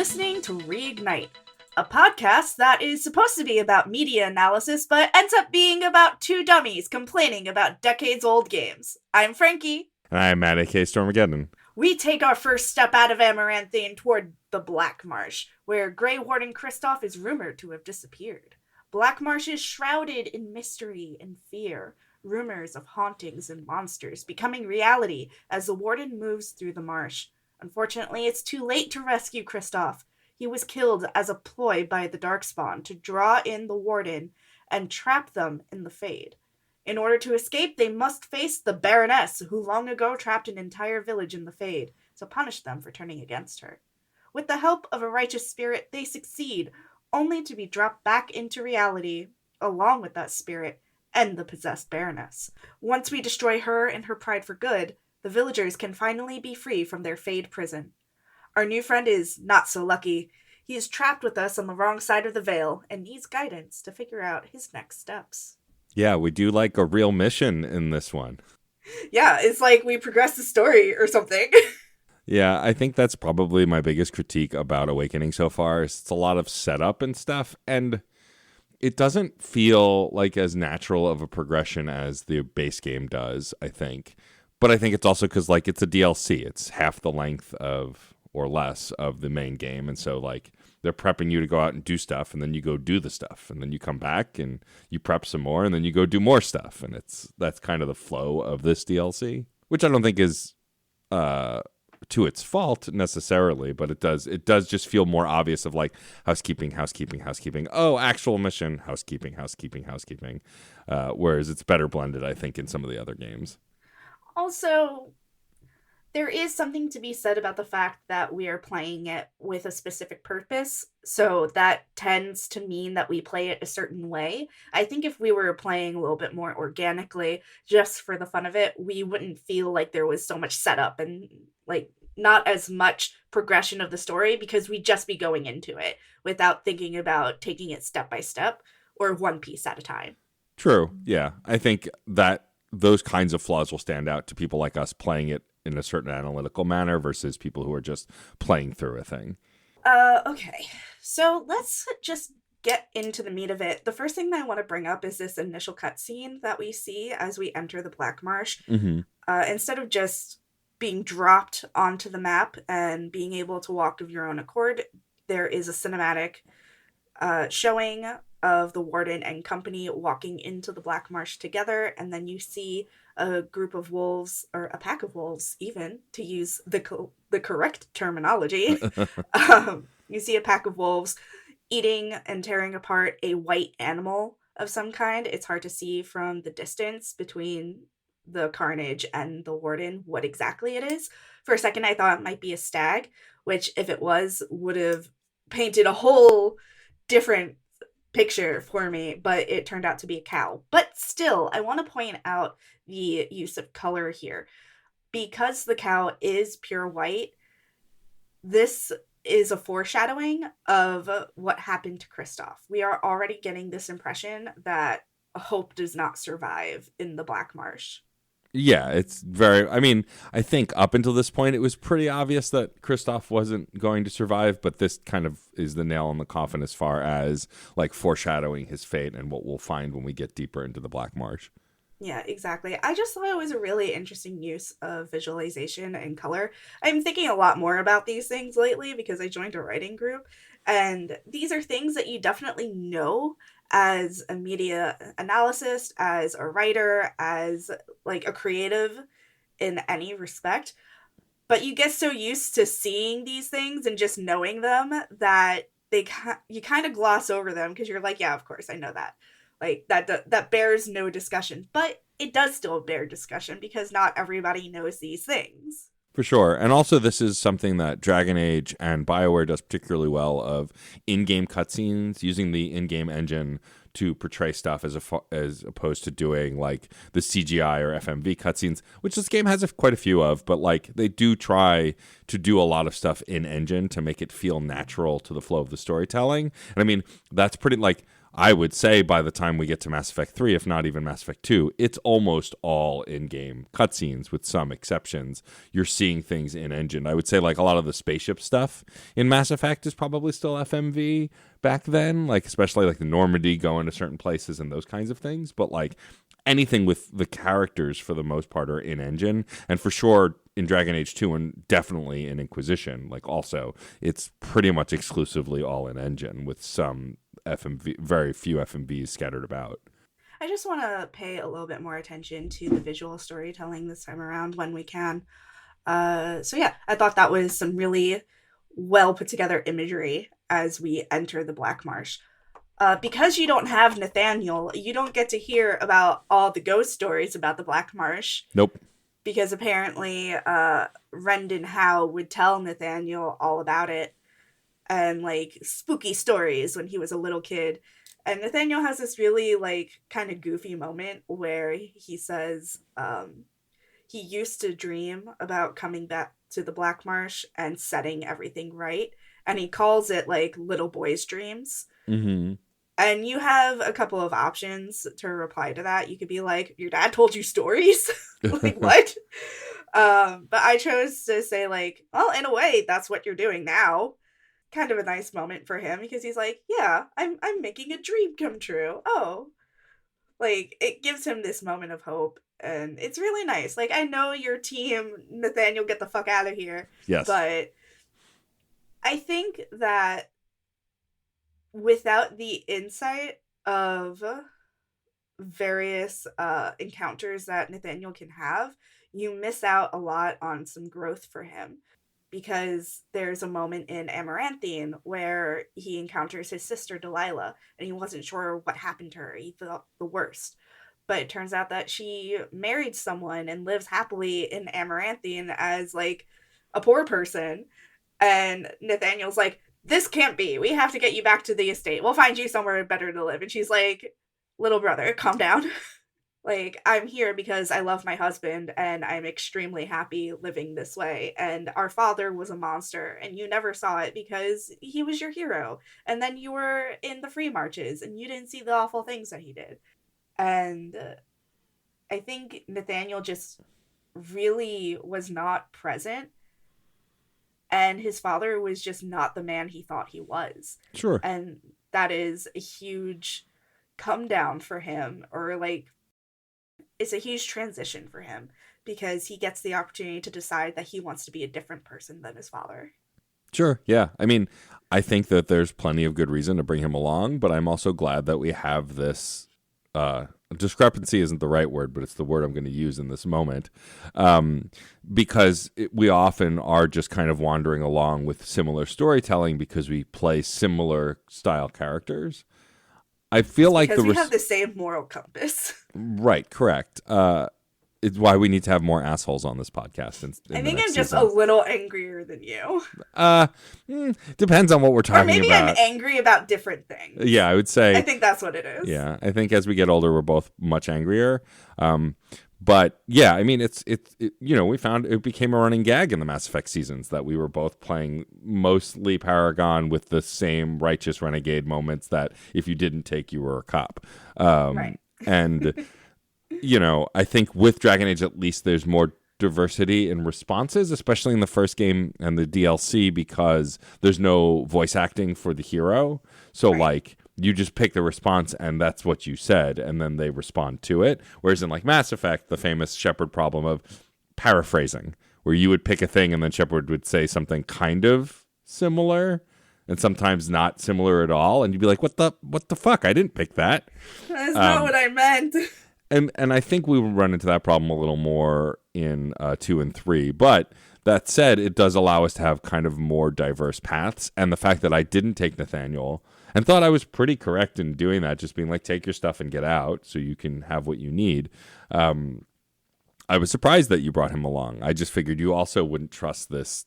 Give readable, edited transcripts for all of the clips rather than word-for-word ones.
listening to Reignite, a podcast that is supposed to be about media analysis, but ends up being about two dummies complaining about decades-old games. I'm Frankie. And I'm Matt, a.k.a. Stormageddon. We take our first step out of Amaranthine toward the Blackmarsh, where Grey Warden Kristoff is rumored to have disappeared. Blackmarsh is shrouded in mystery and fear, rumors of hauntings and monsters becoming reality as the Warden moves through the marsh. Unfortunately, it's too late to rescue Kristoff. He was killed as a ploy by the Darkspawn to draw in the Warden and trap them in the Fade. In order to escape, they must face the Baroness, who long ago trapped an entire village in the Fade, to punish them for turning against her. With the help of a righteous spirit, they succeed, only to be dropped back into reality, along with that spirit and the possessed Baroness. Once we destroy her and her pride for good, the villagers can finally be free from their Fade prison. Our new friend is not so lucky. He is trapped with us on the wrong side of the veil and needs guidance to figure out his next steps. Yeah, we do like a real mission in this one. Yeah, it's like we progress the story or something. Yeah, I think that's probably my biggest critique about Awakening so far. Is it's a lot of setup and stuff, and it doesn't feel like as natural of a progression as the base game does, I think. But I think it's also because, like, it's a DLC. It's half the length of, or less, of the main game. And so, like, they're prepping you to go out and do stuff, and then you go do the stuff. And then you come back, and you prep some more, and then you go do more stuff. And that's kind of the flow of this DLC, which I don't think is to its fault necessarily, but it does just feel more obvious of, like, housekeeping. Oh, actual mission, housekeeping. Whereas it's better blended, I think, in some of the other games. Also, there is something to be said about the fact that we are playing it with a specific purpose, so that tends to mean that we play it a certain way. I think if we were playing a little bit more organically, just for the fun of it, we wouldn't feel like there was so much setup and, like, not as much progression of the story, because we'd just be going into it without thinking about taking it step by step or one piece at a time. True, yeah. I think that those kinds of flaws will stand out to people like us playing it in a certain analytical manner versus people who are just playing through a thing. Okay. So let's just get into the meat of it. The first thing that I want to bring up is this initial cutscene that we see as we enter the Blackmarsh. Mm-hmm. Instead of just being dropped onto the map and being able to walk of your own accord, there is a cinematic showing of the Warden and company walking into the Blackmarsh together, and then you see a group of wolves, or a pack of wolves even, to use the correct terminology. You see a pack of wolves eating and tearing apart a white animal of some kind. It's hard to see from the distance between the carnage and the Warden what exactly it is. For a second I thought it might be a stag, which, if it was, would have painted a whole different picture for me, but it turned out to be a cow. But still, I want to point out the use of color here. Because the cow is pure white, this is a foreshadowing of what happened to Kristoff. We are already getting this impression that hope does not survive in the Blackmarsh. Yeah, it's very... I mean, I think up until this point, it was pretty obvious that Kristoff wasn't going to survive, but this kind of is the nail in the coffin as far as, like, foreshadowing his fate and what we'll find when we get deeper into the Blackmarsh. Yeah, exactly. I just thought it was a really interesting use of visualization and color. I'm thinking a lot more about these things lately because I joined a writing group, and these are things that you definitely know as a media analyst, as a writer, as, like, a creative in any respect. But you get so used to seeing these things and just knowing them that you kind of gloss over them because you're like, yeah, of course, I know that. Like, that bears no discussion. But it does still bear discussion because not everybody knows these things. For sure. And also, this is something that Dragon Age and BioWare does particularly well, of in-game cutscenes, using the in-game engine to portray stuff as opposed to doing, like, the CGI or FMV cutscenes, which this game has quite a few of, but, like, they do try to do a lot of stuff in-engine to make it feel natural to the flow of the storytelling. And I mean, that's pretty, like, I would say by the time we get to Mass Effect 3, if not even Mass Effect 2, it's almost all in-game cutscenes with some exceptions. You're seeing things in-engine. I would say like a lot of the spaceship stuff in Mass Effect is probably still FMV back then, like especially like the Normandy going to certain places and those kinds of things. But like anything with the characters for the most part are in-engine. And for sure in Dragon Age 2 and definitely in Inquisition, like also it's pretty much exclusively all in-engine with some FMV, very few FMVs scattered about. I just want to pay a little bit more attention to the visual storytelling this time around when we can. So yeah, I thought that was some really well put together imagery as we enter the Blackmarsh. Because you don't have Nathaniel, you don't get to hear about all the ghost stories about the Blackmarsh. Nope. Because apparently, Rendon Howe would tell Nathaniel all about it and like spooky stories when he was a little kid. And Nathaniel has this really like kind of goofy moment where he says he used to dream about coming back to the Blackmarsh and setting everything right. And he calls it like little boy's dreams. Mm-hmm. And you have a couple of options to reply to that. You could be like, your dad told you stories? Like, what? But I chose to say, like, well, in a way, that's what you're doing now. Kind of a nice moment for him because he's like, yeah, I'm making a dream come true. Oh. Like, it gives him this moment of hope. And it's really nice. Like, I know your team, Nathaniel, get the fuck out of here. Yes. But I think that without the insight of various encounters that Nathaniel can have, you miss out a lot on some growth for him. Because there's a moment in Amaranthine where he encounters his sister Delilah, and he wasn't sure what happened to her. He thought the worst. But it turns out that she married someone and lives happily in Amaranthine as, like, a poor person. And Nathaniel's like, this can't be. We have to get you back to the estate. We'll find you somewhere better to live. And she's like, little brother, calm down. Like, I'm here because I love my husband and I'm extremely happy living this way. And our father was a monster and you never saw it because he was your hero. And then you were in the free marches and you didn't see the awful things that he did. And I think Nathaniel just really was not present. And his father was just not the man he thought he was. Sure. And that is a huge come down for him, or like, it's a huge transition for him because he gets the opportunity to decide that he wants to be a different person than his father. Sure. Yeah. I mean, I think that there's plenty of good reason to bring him along, but I'm also glad that we have this discrepancy isn't the right word, but it's the word I'm going to use in this moment, because we often are just kind of wandering along with similar storytelling because we play similar style characters. I feel like because we have the same moral compass. Right, correct. It's why we need to have more assholes on this podcast. I think I'm just a little angrier than you. Depends on what we're talking about. Or maybe I'm angry about different things. Yeah, I would say. I think that's what it is. Yeah, I think as we get older, we're both much angrier. But yeah, I mean, it's we found it became a running gag in the Mass Effect seasons that we were both playing mostly Paragon with the same righteous renegade moments that if you didn't take, you were a cop. Right. And I think with Dragon Age, at least there's more diversity in responses, especially in the first game and the DLC, because there's no voice acting for the hero. So, like, you just pick the response and that's what you said, and then they respond to it. Whereas in, like, Mass Effect, the famous Shepard problem of paraphrasing, where you would pick a thing and then Shepard would say something kind of similar and sometimes not similar at all. And you'd be like, what the fuck? I didn't pick that. That's not what I meant. And I think we will run into that problem a little more in 2 and 3. But that said, it does allow us to have kind of more diverse paths. And the fact that I didn't take Nathaniel and thought I was pretty correct in doing that, just being like, take your stuff and get out so you can have what you need. I was surprised that you brought him along. I just figured you also wouldn't trust this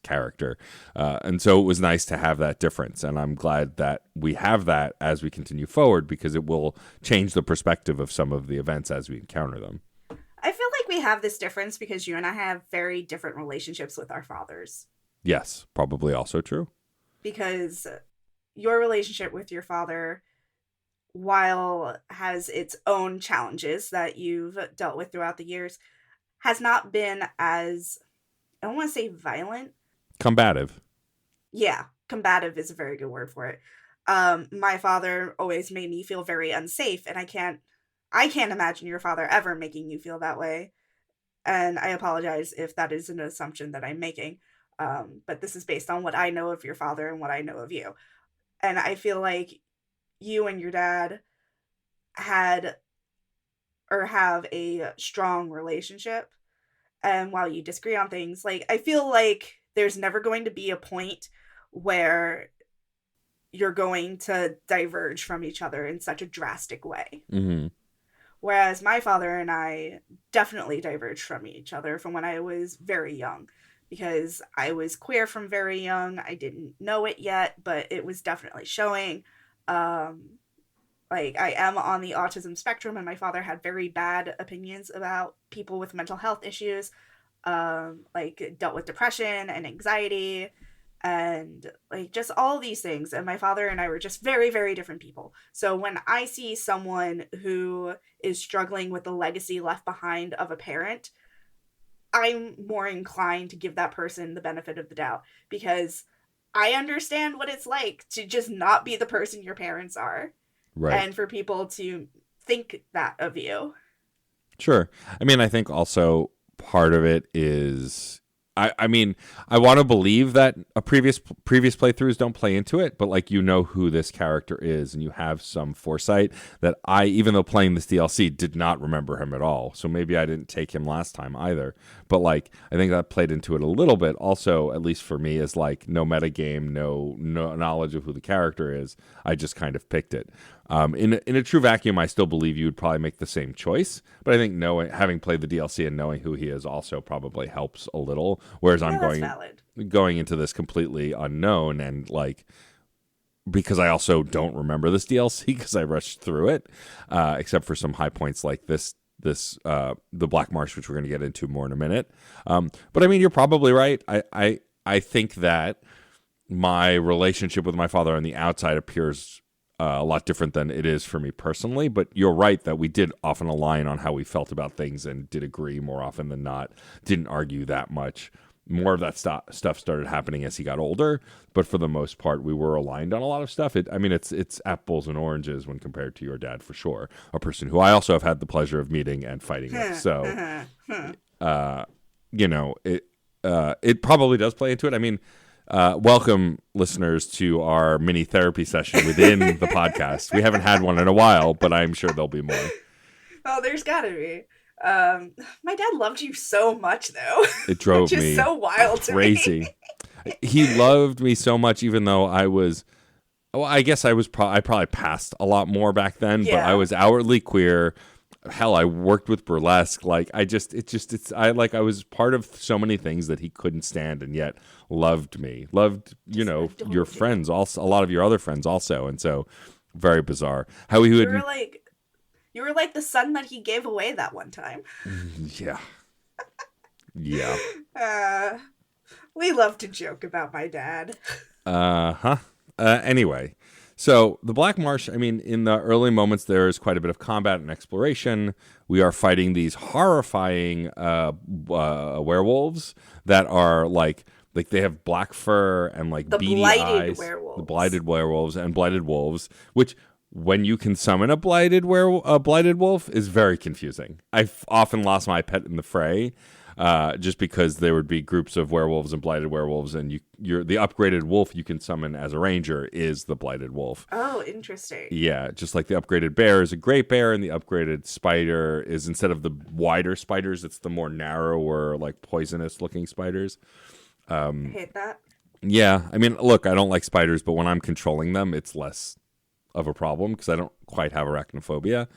character. And so it was nice to have that difference. And I'm glad that we have that as we continue forward, because it will change the perspective of some of the events as we encounter them. I feel like we have this difference because you and I have very different relationships with our fathers. Yes, probably also true. Because your relationship with your father while has its own challenges that you've dealt with throughout the years, has not been as, I don't want to say violent. Combative. Yeah, combative is a very good word for it. My father always made me feel very unsafe, and I can't imagine your father ever making you feel that way. And I apologize if that is an assumption that I'm making. But this is based on what I know of your father and what I know of you. And I feel like you and your dad had or have a strong relationship. And while you disagree on things, like, I feel like there's never going to be a point where you're going to diverge from each other in such a drastic way. Mm-hmm. Whereas my father and I definitely diverged from each other from when I was very young, because I was queer from very young. I didn't know it yet, but it was definitely showing. Um, like, I am on the autism spectrum, and my father had very bad opinions about people with mental health issues, like dealt with depression and anxiety and like just all these things. And my father and I were just very, very different people. So when I see someone who is struggling with the legacy left behind of a parent, I'm more inclined to give that person the benefit of the doubt, because I understand what it's like to just not be the person your parents are, Right. and for people to think that of you. Sure. I mean, I think also part of it is I mean, I want to believe that a previous playthroughs don't play into it, but like, you know who this character is and you have some foresight that I, even though playing this DLC, did not remember him at all. So maybe I didn't take him last time either. But like, I think that played into it a little bit. Also, at least for me, is like no metagame, no knowledge of who the character is. I just kind of picked it. In a true vacuum, I still believe you would probably make the same choice, but I think having played the DLC and knowing who he is also probably helps a little. Whereas I'm No, that's valid. going into this completely unknown, and like, because I also don't remember this DLC because I rushed through it, except for some high points like the Blackmarsh, which we're going to get into more in a minute. But I mean, you're probably right. I think that my relationship with my father on the outside appears a lot different than it is for me personally, but you're right that we did often align on how we felt about things and did agree more often than not. Didn't argue that much. More of that stuff started happening as he got older, but for the most part, we were aligned on a lot of stuff. I mean, it's apples and oranges when compared to your dad, for sure. A person who I also have had the pleasure of meeting and fighting with. So, you know, it probably does play into it. I mean, welcome, listeners, to our mini therapy session within the podcast. We haven't had one in a while, but I'm sure there'll be more. Oh, there's gotta be. My dad loved you so much, though. It drove Which is me so wild to crazy. me. He loved me so much, even though I was. Well, I guess I was. I probably passed a lot more back then, but I Yeah. was outwardly queer. Hell, I worked with burlesque. Like, I was part of so many things that he couldn't stand, and yet loved me. Loved, Just your adored you. friends also, a lot of your other friends also, and so very bizarre how he You would. were like, you were like the son that he gave away that one time. Yeah, yeah. Uh, we love to joke about my dad. Huh. Anyway, so the Blackmarsh, I mean, in the early moments, there is quite a bit of combat and exploration. We are fighting these horrifying werewolves that are like they have black fur and like The beady blighted eyes. werewolves. The blighted werewolves and blighted wolves, which when you can summon a blighted wolf is very confusing. I've often lost my pet in the fray. Just because there would be groups of werewolves and blighted werewolves, and you're the upgraded wolf you can summon as a ranger is the blighted wolf. Oh, interesting. Yeah, just like the upgraded bear is a great bear, and the upgraded spider is, instead of the wider spiders, it's the more narrower, like poisonous looking spiders. I hate that. Yeah, I mean, look, I don't like spiders, but when I'm controlling them, it's less of a problem because I don't quite have arachnophobia.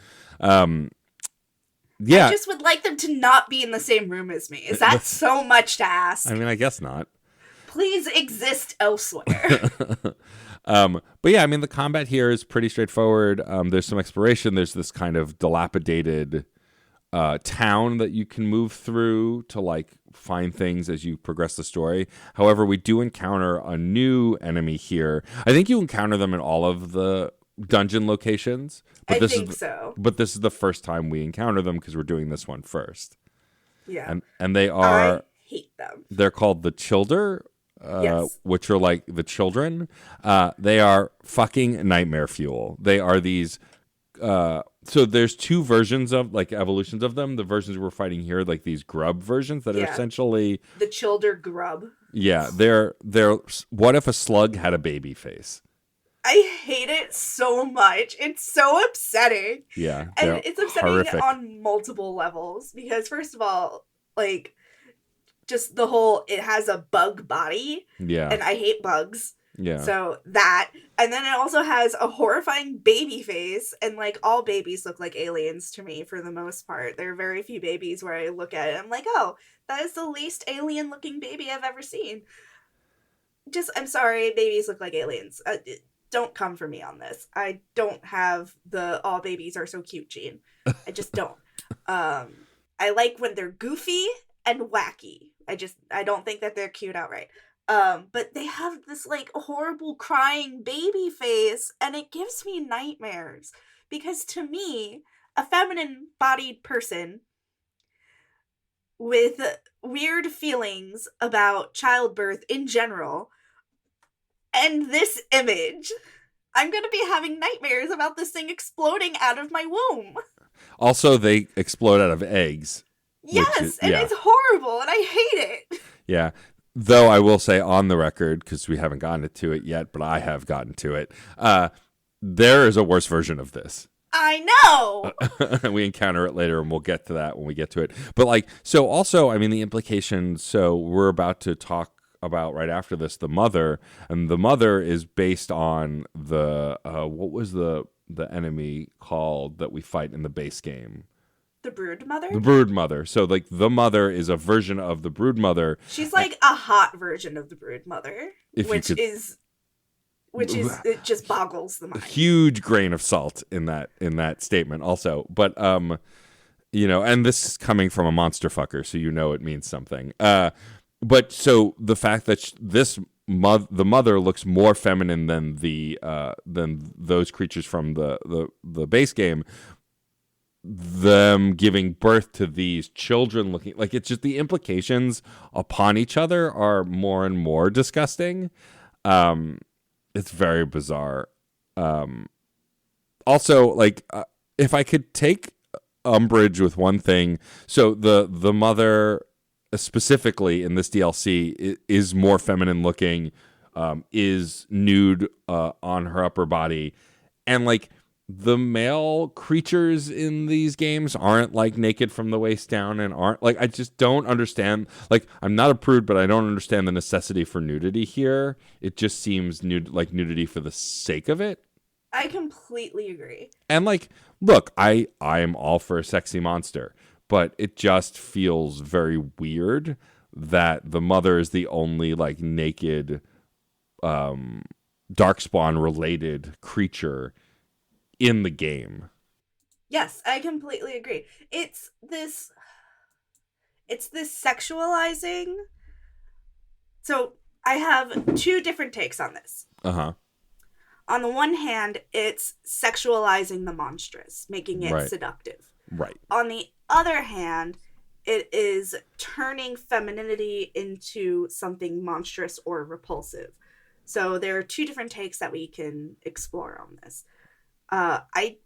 Yeah, I just would like them to not be in the same room as me. Is that so much to ask? I mean, I guess not. Please exist elsewhere. But yeah, I mean, the combat here is pretty straightforward. There's some exploration. There's this kind of dilapidated town that you can move through to like find things as you progress the story. However, we do encounter a new enemy here. I think you encounter them in all of the dungeon locations, but I think so. this is the first time we encounter them because we're doing this one first. Yeah. And they I are hate them. they're called the Childer, Yes. which are like the children. They are fucking nightmare fuel. They are these. So there's two versions of like evolutions of them. The versions we're fighting here, like these grub versions that are Yeah. essentially The Childer grub. yeah. They're. What if a slug had a baby face? I hate it so much. It's so upsetting. Yeah, And they're it's upsetting horrific. on multiple levels because first of all, like just the whole it has a bug body Yeah, and I hate bugs. yeah. So that, and then it also has a horrifying baby face, and like all babies look like aliens to me for the most part. There are very few babies where I look at it and I'm like, oh, that is the least alien looking baby I've ever seen. Just, I'm sorry, babies look like aliens. Don't come for me on this. I don't have the all babies are so cute gene. I just don't. I like when they're goofy and wacky. I don't think that they're cute outright. But they have this like horrible crying baby face, and it gives me nightmares because to me, a feminine bodied person with weird feelings about childbirth in general and this image, I'm gonna be having nightmares about this thing exploding out of my womb. Also, they explode out of eggs. Yes, and it's horrible, and I hate it. Yeah. Though I will say on the record, because we haven't gotten to it yet, but I have gotten to it, there is a worse version of this. I know. We encounter it later, and we'll get to that when we get to it. But like, so also, I mean, the implications. So we're about to talk about right after this the mother, and the mother is based on the what was the enemy called that we fight in the base game? The brood mother? The brood mother. So like the mother is a version of the brood mother. She's like a hot version of the brood mother, If which you could, is it just boggles the mind. huge grain of salt in that statement also. But you know, and this is coming from a monster fucker, so you know it means something. But so the fact that the mother looks more feminine than than those creatures from the base game, them giving birth to these children looking like, it's just the implications upon each other are more and more disgusting. It's very bizarre. Also, like, if I could take umbrage with one thing, so the mother specifically in this DLC is more feminine looking, is nude on her upper body, and like the male creatures in these games aren't like naked from the waist down, and aren't like, I just don't understand. Like, I'm not a prude, but I don't understand the necessity for nudity here. It just seems like nudity for the sake of it. I completely agree. And like, look, I am all for a sexy monster, but it just feels very weird that the mother is the only like naked darkspawn related creature in the game. Yes, I completely agree. It's this sexualizing. So I have two different takes on this. Uh-huh. On the one hand, it's sexualizing the monstrous, making it Right. seductive. Right. On the other hand, it is turning femininity into something monstrous or repulsive. So there are two different takes that we can explore on this. I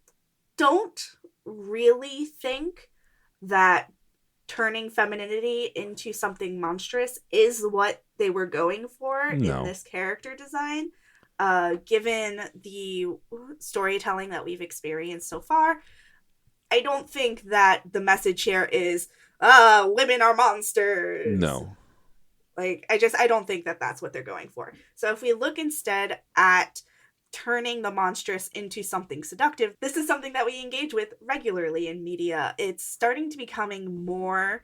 don't really think that turning femininity into something monstrous is what they were going for in this character design. Given the storytelling that we've experienced so far, I don't think that the message here is, women are monsters. No. Like, I don't think that that's what they're going for. So if we look instead at turning the monstrous into something seductive, this is something that we engage with regularly in media. It's starting to becoming more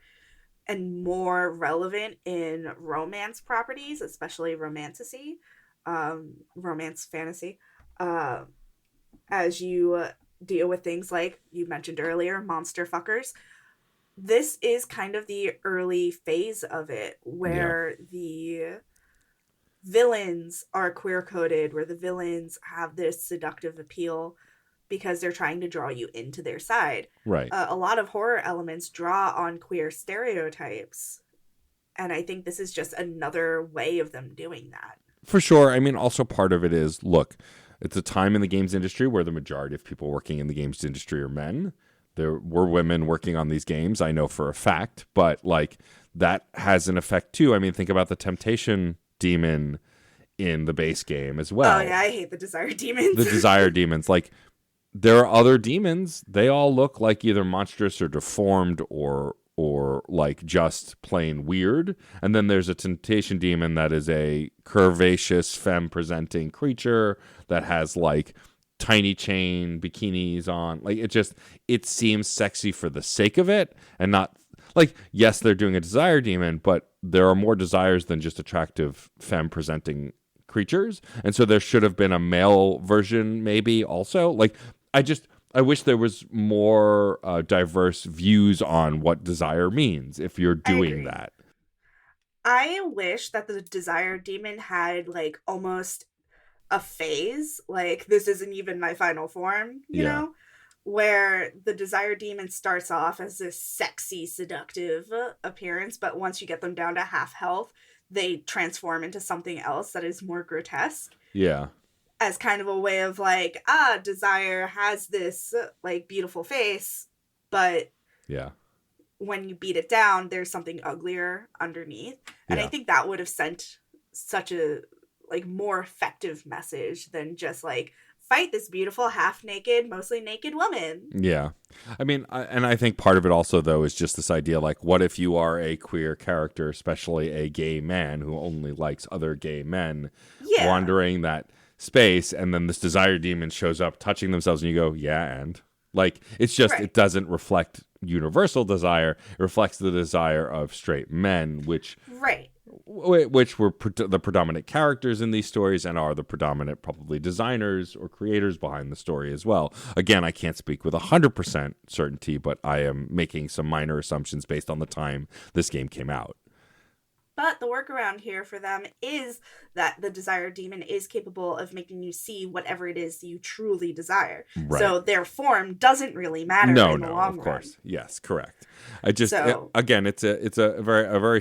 and more relevant in romance properties, especially romance fantasy, as you deal with things like you mentioned earlier, monster fuckers. This is kind of the early phase of it, where this villains are queer coded, where the villains have this seductive appeal because they're trying to draw you into their side. Right. A lot of horror elements draw on queer stereotypes, and I think this is just another way of them doing that. For sure. I mean, also part of it is, look, it's a time in the games industry where the majority of people working in the games industry are men. There were women working on these games, I know for a fact, but like that has an effect too. I mean, think about the temptation demon in the base game as Oh well. yeah, I hate the desire demons. The desire demons, like there are other demons. They all look like either monstrous or deformed or like just plain weird. And then there's a temptation demon that is a curvaceous femme presenting creature that has like tiny chain bikinis on. Like it seems sexy for the sake of it and not like, yes, they're doing a desire demon, but there are more desires than just attractive femme presenting creatures. And so there should have been a male version maybe also. Like I wish there was more diverse views on what desire means if you're doing that. I wish that the desire demon had like almost a phase, like this isn't even my final form, Yeah. where the desire demon starts off as this sexy, seductive appearance, but once you get them down to half health, they transform into something else that is more grotesque. Yeah. As kind of a way of like, desire has this like beautiful face, but Yeah. when you beat it down, there's something uglier underneath. And I Yeah. think that would have sent such a like more effective message than just like fight this beautiful half naked, mostly naked woman. Yeah. I mean, and I think part of it also, though, is just this idea like, what if you are a queer character, especially a gay man who only likes other gay men, Yeah. wandering that space, and then this desire demon shows up touching themselves, and you go, yeah, and like, it's just, Right. it doesn't reflect universal desire. It reflects the desire of straight men, which Right. which were the predominant characters in these stories and are the predominant probably designers or creators behind the story as well. Again, I can't speak with 100% certainty, but I am making some minor assumptions based on the time this game came out. But the workaround here for them is that the desire demon is capable of making you see whatever it is you truly desire. Right. So their form doesn't really matter in the long of course. run. Yes, correct. I just So- again, it's a very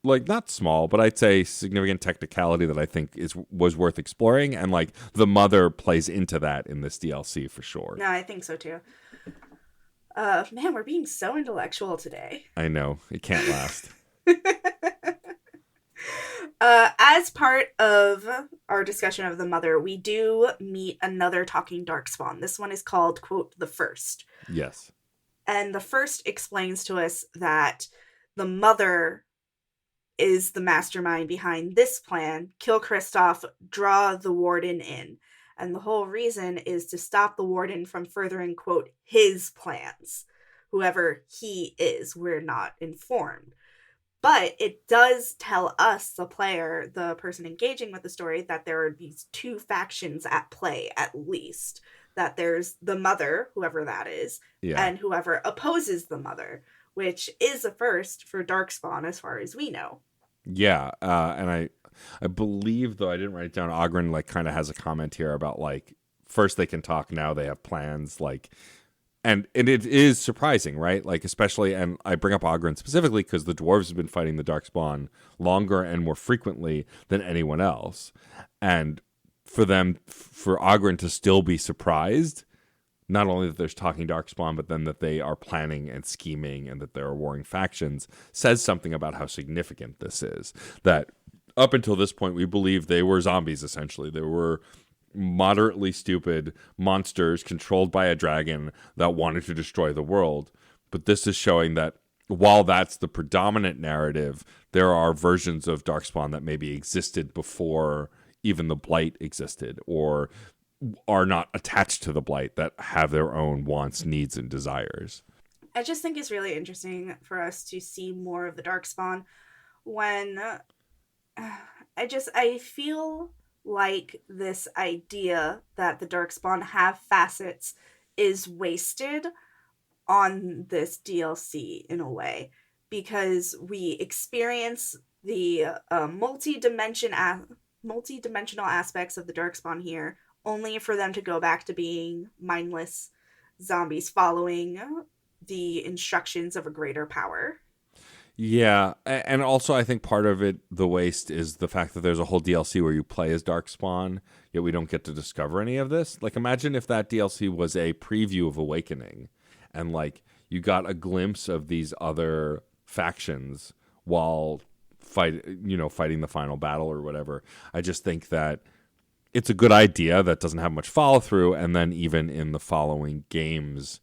like not small, but I'd say significant technicality that I think was worth exploring, and like the mother plays into that in this DLC for sure. No, I think so too. Man, we're being so intellectual today. I know it can't last. As part of our discussion of the mother, we do meet another talking darkspawn. This one is called, quote, the First. Yes. And the First explains to us that the mother is the mastermind behind this plan. Kill Kristoff, draw the warden in. And the whole reason is to stop the warden from furthering, quote, his plans. Whoever he is, we're not informed. But it does tell us, the player, the person engaging with the story, that there are these two factions at play, at least. That there's the mother, whoever that is, Yeah. and whoever opposes the mother, which is a first for Darkspawn as far as we know. Yeah, and I believe, though I didn't write it down, Ogren like kind of has a comment here about like first they can talk, now they have plans, like, and it is surprising, right? Like especially, and I bring up Ogren specifically because the dwarves have been fighting the Darkspawn longer and more frequently than anyone else, and for Ogren to still be surprised. Not only that there's talking darkspawn, but then that they are planning and scheming and that there are warring factions says something about how significant this is. That up until this point, we believe they were zombies, essentially. They were moderately stupid monsters controlled by a dragon that wanted to destroy the world. But this is showing that while that's the predominant narrative, there are versions of darkspawn that maybe existed before even the blight existed, or are not attached to the blight, that have their own wants, needs, and desires. I just think it's really interesting for us to see more of the Darkspawn when I feel like this idea that the Darkspawn have facets is wasted on this DLC in a way, multi-dimensional aspects of the Darkspawn here, only for them to go back to being mindless zombies following the instructions of a greater power. Yeah, and also I think part of it, the waste, is the fact that there's a whole DLC where you play as Darkspawn, yet we don't get to discover any of this. Like, imagine if that DLC was a preview of Awakening, and like you got a glimpse of these other factions while fighting the final battle or whatever. I just think that it's a good idea that doesn't have much follow through, and then even in the following games,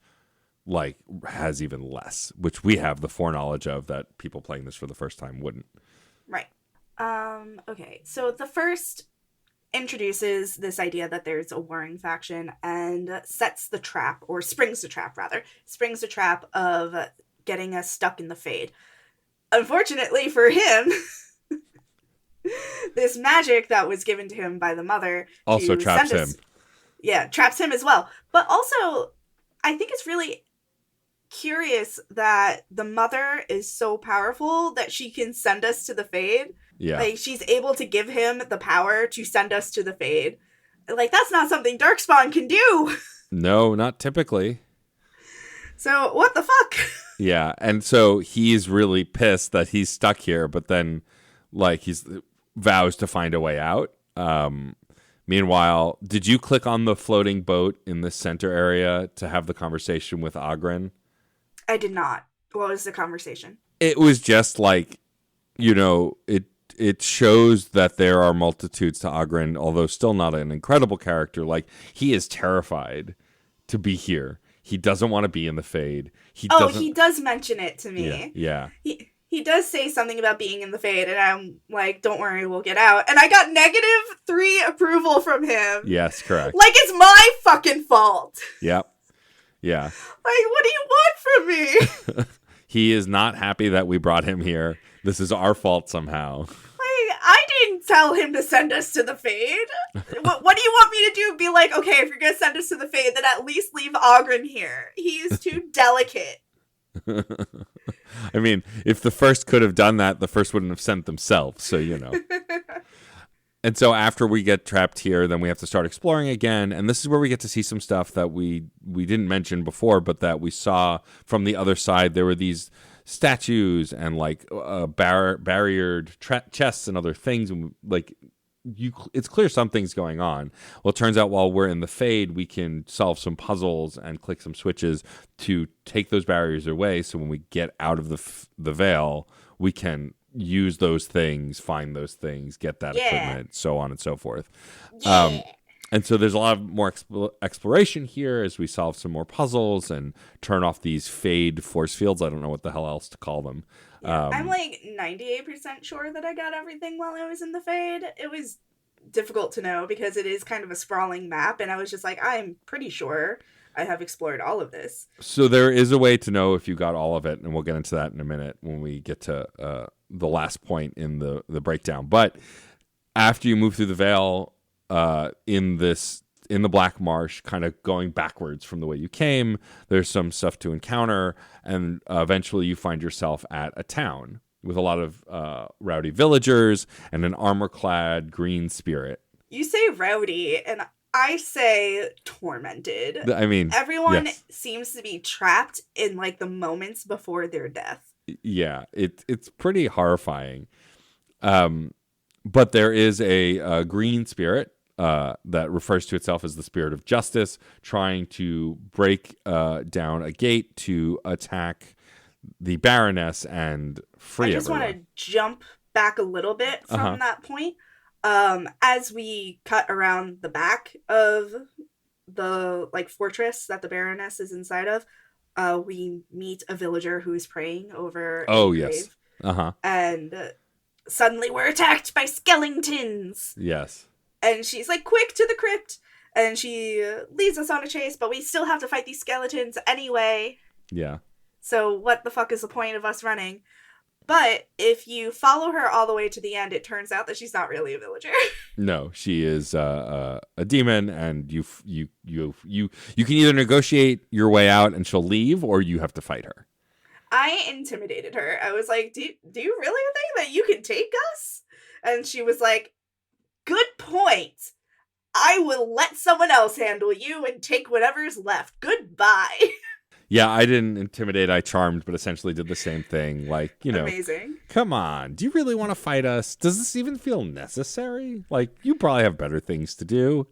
like, has even less, which we have the foreknowledge of that people playing this for the first time wouldn't. Right. Okay, so the first introduces this idea that there's a warring faction and sets the trap, or springs the trap of getting us stuck in the Fade. Unfortunately for him, this magic that was given to him by the mother also traps him. Yeah, traps him as well. But also, I think it's really curious that the mother is so powerful that she can send us to the Fade. Yeah. Like, she's able to give him the power to send us to the Fade. Like, that's not something Darkspawn can do. No, not typically. So, what the fuck? Yeah, and so he's really pissed that he's stuck here, but then, like, he's vows to find a way out. Meanwhile, did you click on the floating boat in the center area to have the conversation with Ogren? I did not. What was the conversation? It was just like, it shows that there are multitudes to Ogren, although still not an incredible character. Like, he is terrified to be here. He doesn't want to be in the Fade. He does mention it to me. Yeah. He does say something about being in the Fade, and I'm like, don't worry, we'll get out. And I got -3 approval from him. Yes, correct. Like, it's my fucking fault. Yep. Yeah. Like, what do you want from me? He is not happy that we brought him here. This is our fault somehow. Like, I didn't tell him to send us to the Fade. What do you want me to do? Be like, okay, if you're going to send us to the Fade, then at least leave Ogren here. He's too delicate. I mean, if the first could have done that, the first wouldn't have sent themselves, so And so after we get trapped here, then we have to start exploring again, and this is where we get to see some stuff that we didn't mention before, but that we saw from the other side. There were these statues and like barriered chests and other things, and like it's clear something's going on. Well, it turns out while we're in the Fade, we can solve some puzzles and click some switches to take those barriers away. So when we get out of the Veil, we can use those things, find those things, get that equipment, so on and so forth. Yeah. And so there's a lot of more exploration here as we solve some more puzzles and turn off these Fade force fields. I don't know what the hell else to call them. Yeah, I'm like 98% sure that I got everything while I was in the Fade. It was difficult to know because it is kind of a sprawling map, and I was just like, I'm pretty sure I have explored all of this. So there is a way to know if you got all of it, and we'll get into that in a minute when we get to the last point in the breakdown. But after you move through the Veil in the Blackmarsh, kind of going backwards from the way you came, there's some stuff to encounter, and eventually you find yourself at a town with a lot of rowdy villagers and an armor-clad green spirit. You say rowdy, and I say tormented. I mean, everyone yes. seems to be trapped in like the moments before their death. Yeah, it's pretty horrifying. But there is a green spirit that refers to itself as the spirit of justice, trying to break down a gate to attack the Baroness and free everyone. I just want to jump back a little bit from that point. As we cut around the back of the like fortress that the Baroness is inside of, we meet a villager who is praying over a grave. And suddenly we're attacked by skeletons. Yes. And she's like, quick to the crypt. And she leads us on a chase, but we still have to fight these skeletons anyway. Yeah. So what the fuck is the point of us running? But if you follow her all the way to the end, it turns out that she's not really a villager. No, she is a demon, and you can either negotiate your way out and she'll leave, or you have to fight her. I intimidated her. I was like, do you really think that you can take us? And she was like, Good point. I will let someone else handle you and take whatever's left. Goodbye. Yeah, I didn't intimidate, I charmed, but essentially did the same thing. Like, Amazing. come on, do you really want to fight us? Does this even feel necessary? Like, you probably have better things to do.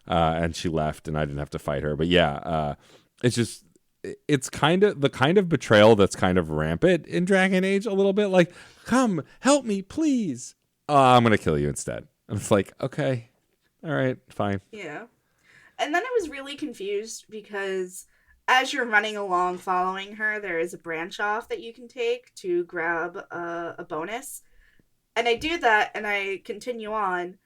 And she left, and I didn't have to fight her. But yeah, it's kind of the kind of betrayal that's kind of rampant in Dragon Age a little bit. Like, come, help me, please. I'm going to kill you instead. And it's like, okay, all right, fine. Yeah. And then I was really confused because as you're running along following her, there is a branch off that you can take to grab a bonus. And I do that and I continue on.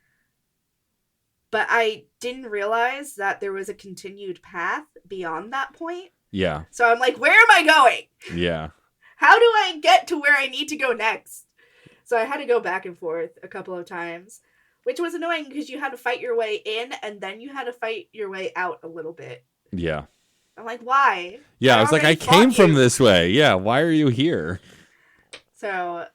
But I didn't realize that there was a continued path beyond that point. Yeah. So I'm like, where am I going? Yeah. How do I get to where I need to go next? So I had to go back and forth a couple of times, which was annoying because you had to fight your way in and then you had to fight your way out a little bit. Yeah. I'm like, why? Yeah, I was like, I came from this way. Yeah, why are you here? So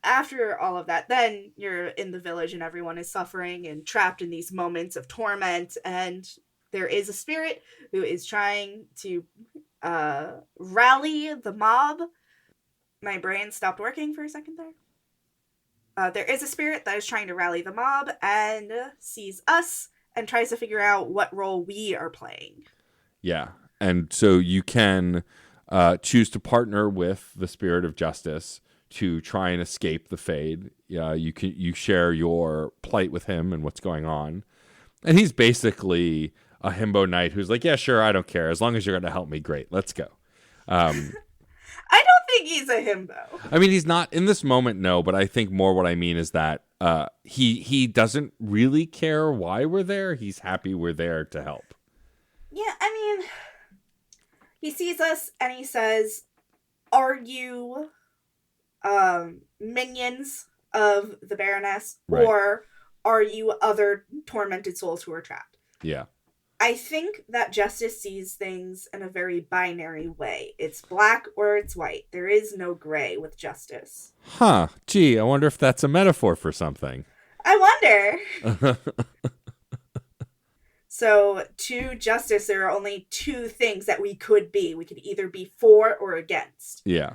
after all of that, then you're in the village and everyone is suffering and trapped in these moments of torment. And there is a spirit who is trying to rally the mob. My brain stopped working for a second there. There is a spirit that is trying to rally the mob and sees us and tries to figure out what role we are playing. Yeah. And so you can choose to partner with the spirit of justice to try and escape the Fade. You share your plight with him and what's going on. And he's basically a himbo knight who's like, yeah, sure, I don't care. As long as you're going to help me, great. Let's go. I don't think he's a himbo. I mean, he's not in this moment, no, but I think more what I mean is that he doesn't really care why we're there. He's happy we're there to help. Yeah, I mean, he sees us and he says, are you minions of the Baroness, right, or are you other tormented souls who are trapped? Yeah. I think that justice sees things in a very binary way. It's black or it's white. There is no gray with justice. Huh. Gee, I wonder if that's a metaphor for something. I wonder. So, to justice, there are only two things that we could be. We could either be for or against. Yeah.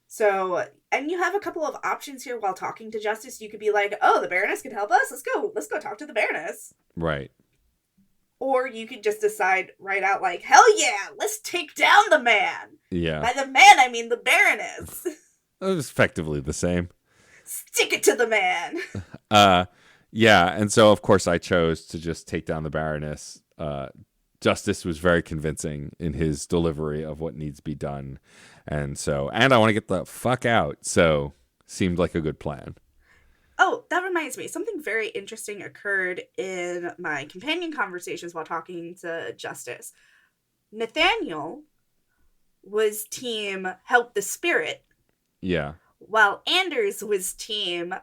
So, and you have a couple of options here while talking to justice. You could be like, oh, the Baroness can help us. Let's go talk to the Baroness. Right. Or you could just decide right out like, hell yeah, let's take down the man. Yeah. By the man, I mean the Baroness. It was effectively the same. Stick it to the man. Yeah, and so of course I chose to just take down the Baroness. Justice was very convincing in his delivery of what needs to be done. And I want to get the fuck out. So seemed like a good plan. Oh, that reminds me. Something very interesting occurred in my companion conversations while talking to Justice. Nathaniel was team help the spirit. Yeah. While Anders was team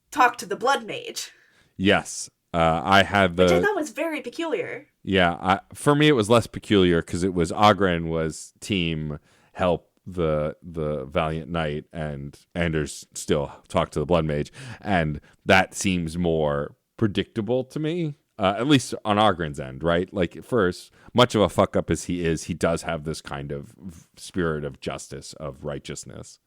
talk to the blood mage. Yes. I had which I thought was very peculiar. Yeah. For me, it was less peculiar because it was Ogren was team help the Valiant Knight and Anders still talk to the blood mage. And that seems more predictable to me, at least on Ogren's end, right? Like, first, much of a fuck up as he is, he does have this kind of spirit of justice, of righteousness.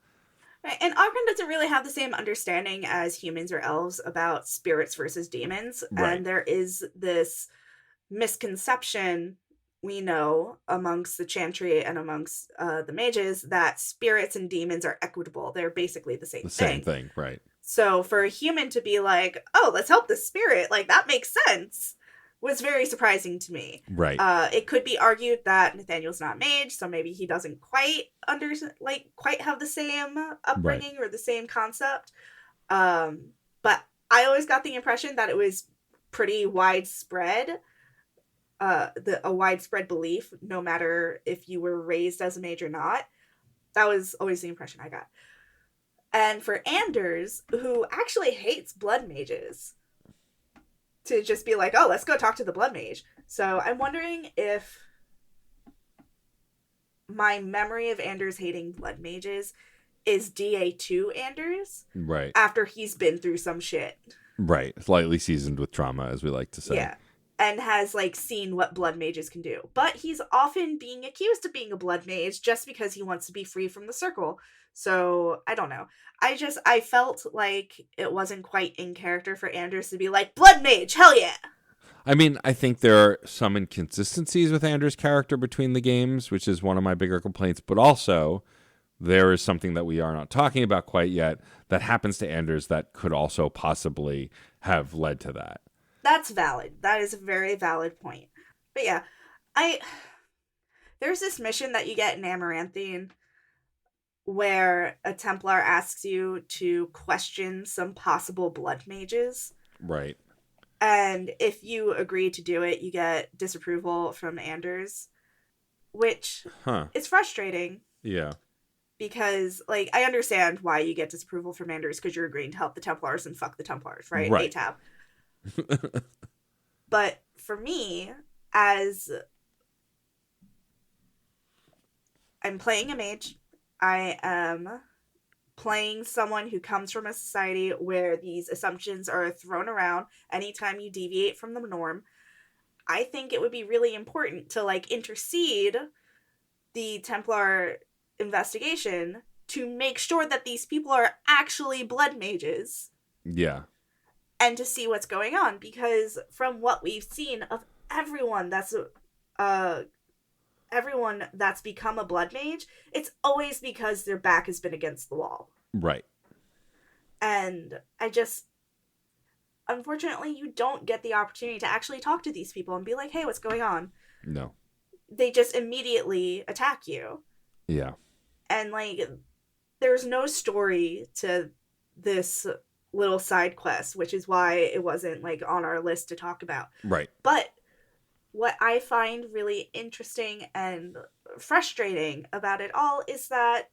Right, and Ogren doesn't really have the same understanding as humans or elves about spirits versus demons. Right. And there is this misconception, we know, amongst the Chantry and amongst the mages, that spirits and demons are equitable. They're basically the same thing. Same thing, right. So for a human to be like, oh, let's help the spirit, like, that makes sense, was very surprising to me. Right. It could be argued that Nathaniel's not mage, so maybe he doesn't quite have the same upbringing or the same concept. But I always got the impression that it was pretty widespread, a widespread belief, no matter if you were raised as a mage or not. That was always the impression I got. And for Anders, who actually hates blood mages, to just be like, oh, let's go talk to the blood mage. So I'm wondering if my memory of Anders hating blood mages is DA2 Anders. Right. After he's been through some shit. Right. Slightly seasoned with trauma, as we like to say. Yeah. And has like seen what blood mages can do. But he's often being accused of being a blood mage just because he wants to be free from the circle. So I don't know. I felt like it wasn't quite in character for Anders to be like, blood mage, hell yeah. I mean, I think there are some inconsistencies with Anders' character between the games, which is one of my bigger complaints, but also there is something that we are not talking about quite yet that happens to Anders that could also possibly have led to that. That's valid. That is a very valid point. But yeah, I there's this mission that you get in Amaranthine where a Templar asks you to question some possible blood mages. Right. And if you agree to do it, you get disapproval from Anders, which is frustrating. Yeah. Because, like, I understand why you get disapproval from Anders because you're agreeing to help the Templars and fuck the Templars, right? Right. ATAB. But for me, as I'm playing a mage, I am playing someone who comes from a society where these assumptions are thrown around anytime you deviate from the norm. I think it would be really important to, like, intercede the Templar investigation to make sure that these people are actually blood mages. Yeah. And to see what's going on, because from what we've seen of everyone that's become a blood mage, it's always because their back has been against the wall. Right. And unfortunately, you don't get the opportunity to actually talk to these people and be like, hey, what's going on? No. They just immediately attack you. Yeah. And, like, there's no story to this little side quest, which is why it wasn't, like, on our list to talk about. Right. But what I find really interesting and frustrating about it all is that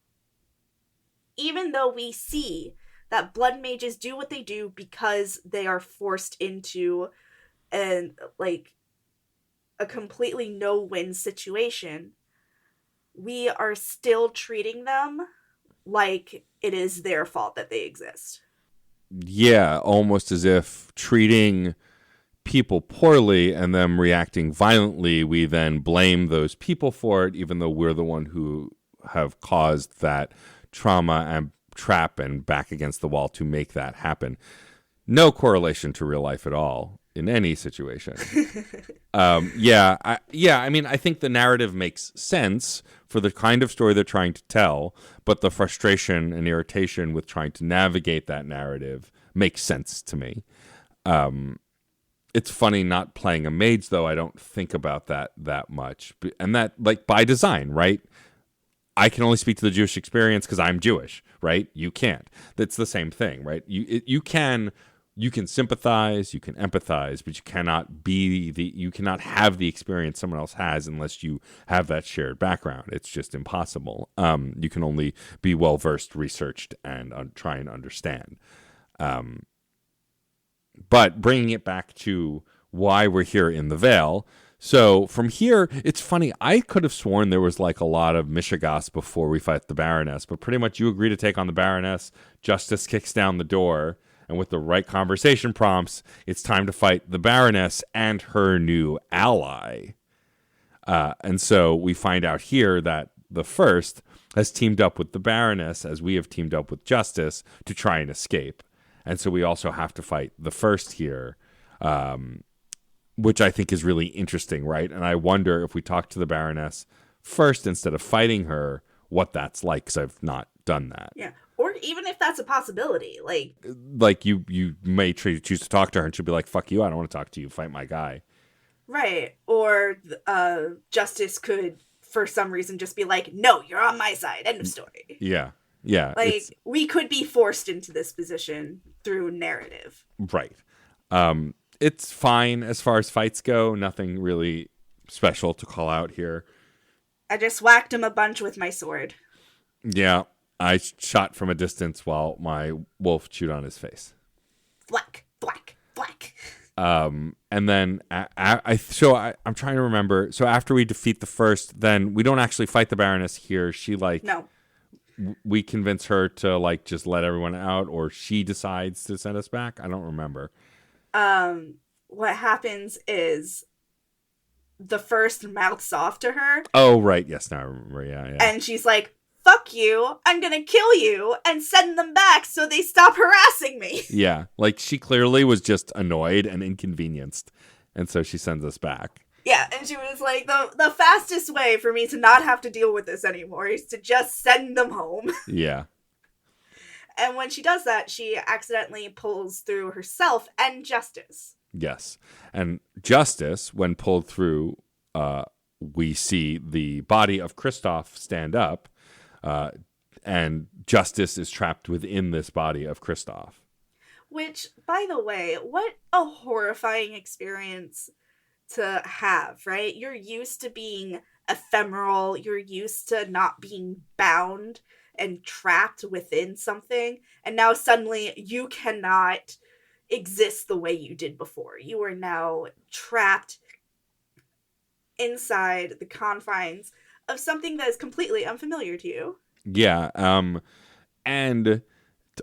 even though we see that blood mages do what they do because they are forced into a completely no-win situation, we are still treating them like it is their fault that they exist. Yeah, almost as if treating people poorly and them reacting violently, we then blame those people for it, even though we're the one who have caused that trauma and trap and back against the wall to make that happen. No correlation to real life at all in any situation. I mean, I think the narrative makes sense for the kind of story they're trying to tell, but the frustration and irritation with trying to navigate that narrative makes sense to me. It's funny not playing a mage, though. I don't think about that much. And that, like, by design, right? I can only speak to the Jewish experience because I'm Jewish, right? You can't. That's the same thing, right? You can sympathize, you can empathize, but you cannot have the experience someone else has unless you have that shared background. It's just impossible. You can only be well-versed, researched, and try and understand. But bringing it back to why we're here in the Vale. So from here, it's funny. I could have sworn there was like a lot of Mishigas before we fight the Baroness, but pretty much you agree to take on the Baroness. Justice kicks down the door, and with the right conversation prompts, it's time to fight the Baroness and her new ally. And so we find out here that the First has teamed up with the Baroness, as we have teamed up with Justice, to try and escape. And so we also have to fight the First here, which I think is really interesting, right? And I wonder if we talk to the Baroness first instead of fighting her, what that's like, because I've not done that. Yeah. Or even if that's a possibility. Like you may choose to talk to her and she'll be like, fuck you, I don't want to talk to you, fight my guy. Right. Or Justice could, for some reason, just be like, no, you're on my side, end of story. Yeah. Yeah. Like, we could be forced into this position through narrative. Right. It's fine as far as fights go. Nothing really special to call out here. I just whacked him a bunch with my sword. Yeah. I shot from a distance while my wolf chewed on his face. Black, black, black. And then I'm trying to remember. So after we defeat the First, then we don't actually fight the Baroness here. She No. we convince her to like just let everyone out, or she decides to send us back. I don't remember. What happens is the first mouths off to her, Oh, right. Yes, now I remember. Yeah, yeah. and she's like, fuck you, I'm gonna kill you and send them back so they stop harassing me. Yeah. Like she clearly was just annoyed and inconvenienced. And so she sends us back. Yeah, and she was like, the fastest way for me to not have to deal with this anymore is to just send them home. Yeah. And when she does that, she accidentally pulls through herself and Justice. Yes. And Justice, when pulled through, we see the body of Kristoff stand up, and Justice is trapped within this body of Kristoff. Which, by the way, what a horrifying experience to have, right? You're used to being ephemeral, you're used to not being bound and trapped within something, and now suddenly you cannot exist the way you did before. You are now trapped inside the confines of something that is completely unfamiliar to you. Yeah. And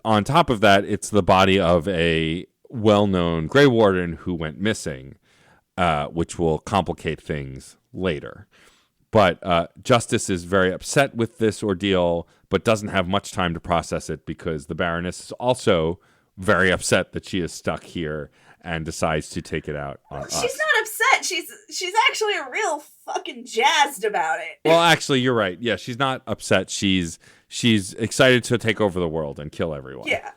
on top of that, it's the body of a well-known Grey Warden who went missing, which will complicate things later. But Justice is very upset with this ordeal, but doesn't have much time to process it because the Baroness is also very upset that she is stuck here and decides to take it out on us. She's not upset. She's actually real fucking jazzed about it. Well, actually, you're right. Yeah, she's not upset. She's excited to take over the world and kill everyone. Yeah.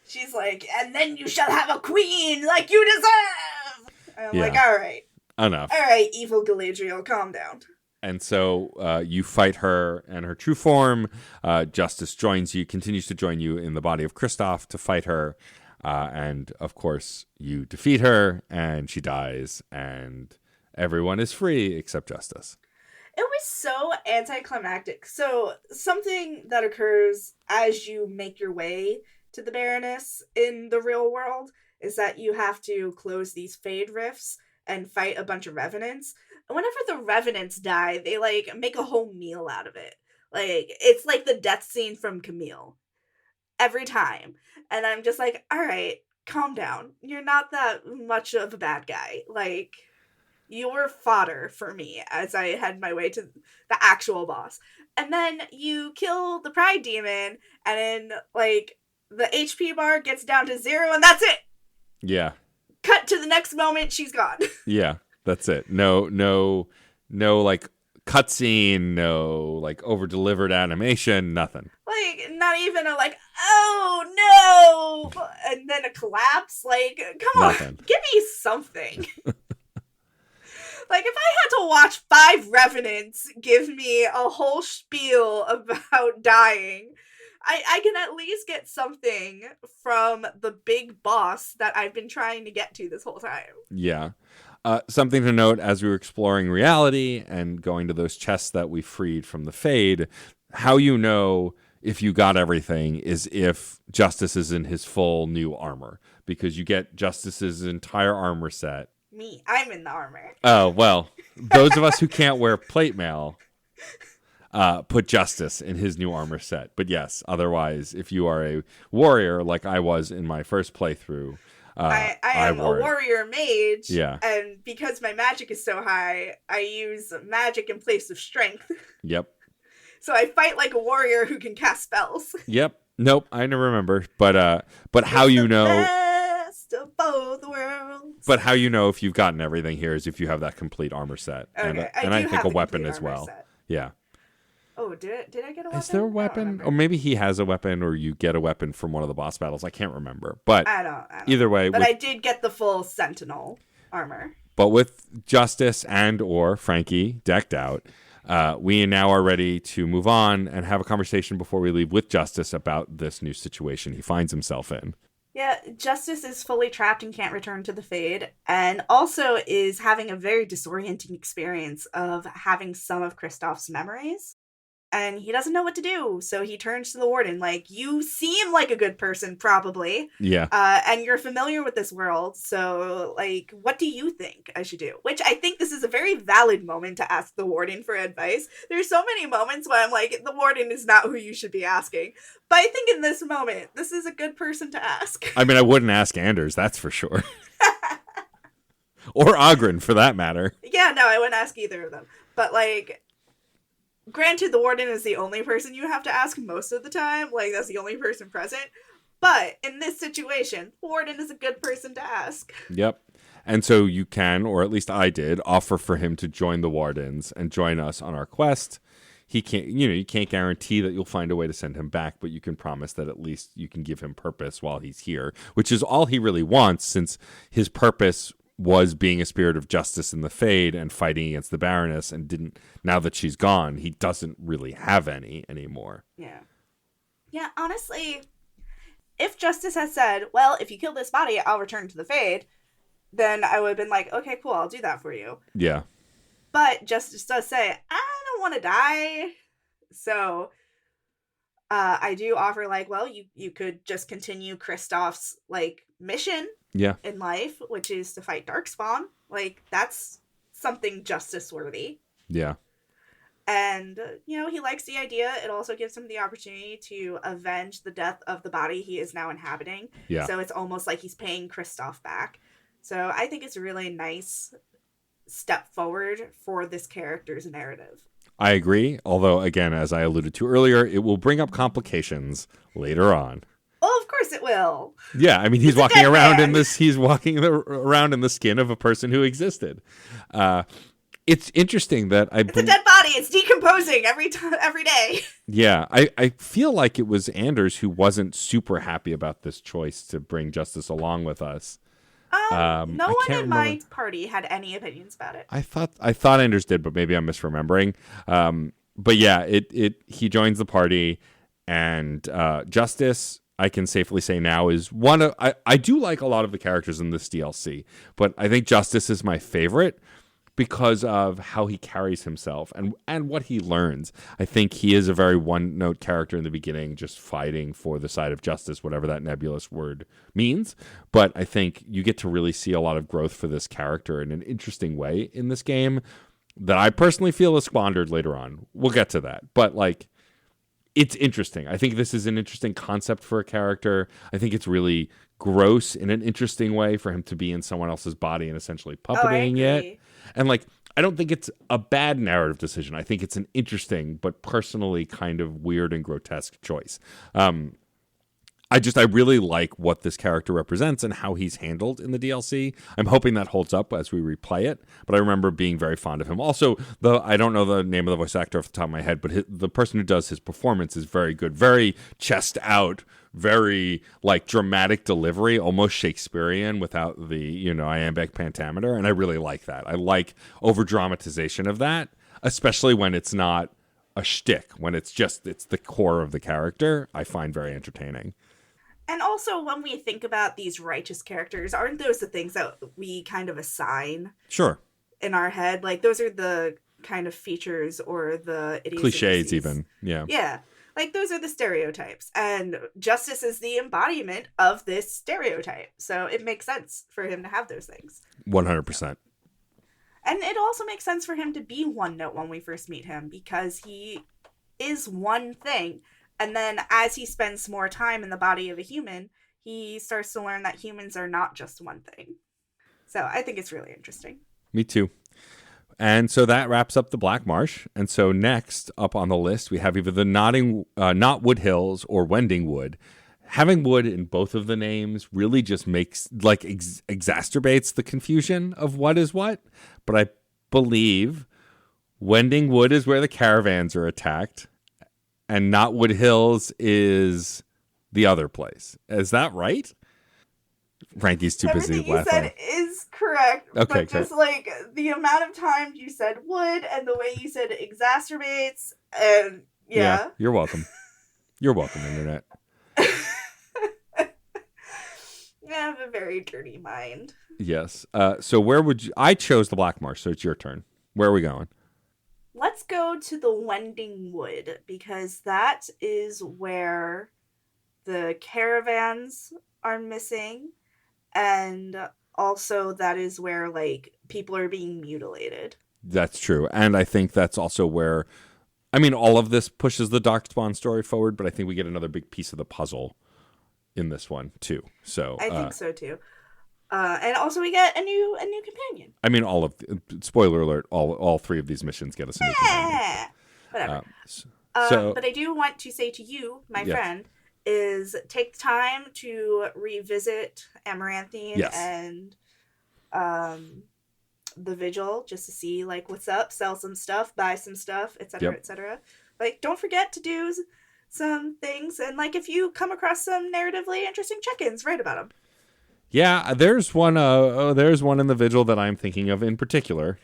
She's like, and then you shall have a queen like you deserve. And I'm like, all right. Enough. All right, evil Galadriel, calm down. And so you fight her and her true form. Justice continues to join you in the body of Kristoff to fight her. And, of course, you defeat her, and she dies, and everyone is free except Justice. It was so anticlimactic. So, something that occurs as you make your way to the Baroness in the real world is that you have to close these Fade rifts and fight a bunch of Revenants. And whenever the Revenants die, they, like, make a whole meal out of it. Like, it's like the death scene from Camille. Every time. And I'm just like, all right, calm down. You're not that much of a bad guy. Like, you were fodder for me as I head my way to the actual boss. And then you kill the Pride Demon, and then, like, the HP bar gets down to 0, and that's it! Yeah. Cut to the next moment, she's gone. Yeah, that's it. No, like, cutscene, no, like, over-delivered animation, nothing. Like, not even a, like, oh, no! And then a collapse? Like, come on, Nothing. give me something. Like, if I had to watch 5 Revenants give me a whole spiel about dying, I can at least get something from the big boss that I've been trying to get to this whole time. Yeah. Something to note as we were exploring reality and going to those chests that we freed from the Fade, how you know if you got everything is if Justice is in his full new armor, because you get Justice's entire armor set. Me, I'm in the armor. Oh, well, those of us who can't wear plate mail put Justice in his new armor set. But yes, otherwise, if you are a warrior like I was in my first playthrough, I am a wore it. warrior mage. Yeah. And because my magic is so high, I use magic in place of strength. Yep. So I fight like a warrior who can cast spells. Yep. Nope. I never remember. But how you know? Best of both worlds. But how you know if you've gotten everything here is if you have that complete armor set, Okay, and I do think have a the weapon complete as armor well. set. Yeah. Oh, did I get a weapon? Is there a weapon? Or maybe he has a weapon, or you get a weapon from one of the boss battles. I can't remember. But I don't either way. But I did get the full Sentinel armor. But with Justice and or Frankie decked out, we now are ready to move on and have a conversation before we leave with Justice about this new situation he finds himself in. Yeah, Justice is fully trapped and can't return to the Fade, and also is having a very disorienting experience of having some of Kristoff's memories. and he doesn't know what to do. So he turns to the warden, like, you seem like a good person, probably. Yeah. And you're familiar with this world. So, like, what do you think I should do? Which I think this is a very valid moment to ask the warden for advice. There's so many moments where I'm like, the warden is not who you should be asking. But I think in this moment, this is a good person to ask. I mean, I wouldn't ask Anders, that's for sure. Or Ogren, for that matter. Yeah, no, I wouldn't ask either of them. But, like, granted, the warden is the only person you have to ask most of the time. Like, that's the only person present. But in this situation, the warden is a good person to ask. Yep. And so you can, or at least I did, offer for him to join the Wardens and join us on our quest. He can't, you can't guarantee that you'll find a way to send him back, but you can promise that at least you can give him purpose while he's here, which is all he really wants, since his purpose was being a spirit of justice in the Fade and fighting against the Baroness, and didn't, now that she's gone, he doesn't really have any anymore. Yeah. Yeah, honestly, if Justice had said, well, if you kill this body, I'll return to the Fade, then I would have been like, okay, cool, I'll do that for you. Yeah. But Justice does say, I don't want to die. So I do offer, like, well, you could just continue Kristoff's, like, mission Yeah. in life, which is to fight Darkspawn. Like, that's something justice worthy. Yeah. And, he likes the idea. It also gives him the opportunity to avenge the death of the body he is now inhabiting. Yeah. So it's almost like he's paying Kristoff back. So I think it's a really nice step forward for this character's narrative. I agree. Although, again, as I alluded to earlier, it will bring up complications later on. Oh, of course it will. Yeah, I mean, he's walking around in this. He's walking around in the skin of a person who existed. It's interesting that it's a dead body. It's decomposing every day. Yeah, I feel like it was Anders who wasn't super happy about this choice to bring Justice along with us. No one in my party had any opinions about it. I thought Anders did, but maybe I'm misremembering. But yeah, he joins the party, and Justice, I can safely say now, is one of I do like a lot of the characters in this DLC, but I think Justice is my favorite because of how he carries himself and what he learns. I think he is a very one-note character in the beginning, just fighting for the side of justice, whatever that nebulous word means. But I think you get to really see a lot of growth for this character in an interesting way in this game that I personally feel is squandered later on. We'll get to that. But, like, it's interesting. I think this is an interesting concept for a character. I think it's really gross in an interesting way for him to be in someone else's body and essentially puppeting it. And, like, I don't think it's a bad narrative decision. I think it's an interesting but personally kind of weird and grotesque choice. I really like what this character represents and how he's handled in the DLC. I'm hoping that holds up as we replay it, but I remember being very fond of him. Also, I don't know the name of the voice actor off the top of my head, but the person who does his performance is very good, very chest out, very, like, dramatic delivery, almost Shakespearean without the, iambic pentameter, and I really like that. I like over-dramatization of that, especially when it's not a shtick, when it's the core of the character. I find very entertaining. And also, when we think about these righteous characters, aren't those the things that we kind of assign? Sure. In our head? Like, those are the kind of features or the cliches even. Yeah. Yeah. Like, those are the stereotypes. And Justice is the embodiment of this stereotype. So it makes sense for him to have those things. 100%. And it also makes sense for him to be one note when we first meet him, because he is one thing. And then as he spends more time in the body of a human, he starts to learn that humans are not just one thing. So I think it's really interesting. Me too. And so that wraps up the Blackmarsh. And so next up on the list, we have either the Knotwood Hills or Wending Wood. Having wood in both of the names really just makes, like, exacerbates the confusion of what is what. But I believe Wending Wood is where the caravans are attacked, and Knotwood Hills is the other place. Is that right? Frankie's too busy laughing. Everything you said is correct. Okay, but just, like, the amount of times you said would and the way you said it exacerbates, and yeah. You're welcome. You're welcome, Internet. I have a very dirty mind. Yes. So where would you... I chose the Blackmarsh, so it's your turn. Where are we going? Let's go to the Wending Wood, because that is where the caravans are missing, and also that is where, like, people are being mutilated. That's true. And I think that's also where, I mean, all of this pushes the Darkspawn story forward, but I think we get another big piece of the puzzle in this one too. So I think so too. And also we get a new companion. I mean, spoiler alert, all three of these missions get us a new companion. Whatever. So, but I do want to say to you, my yes. friend, is take the time to revisit Amaranthine Yes. and the Vigil, just to see, like, what's up, sell some stuff, buy some stuff, etc., etc. Like, don't forget to do some things, and, like, if you come across some narratively interesting check-ins, write about them. Yeah, there's one. There's one in the Vigil that I'm thinking of in particular.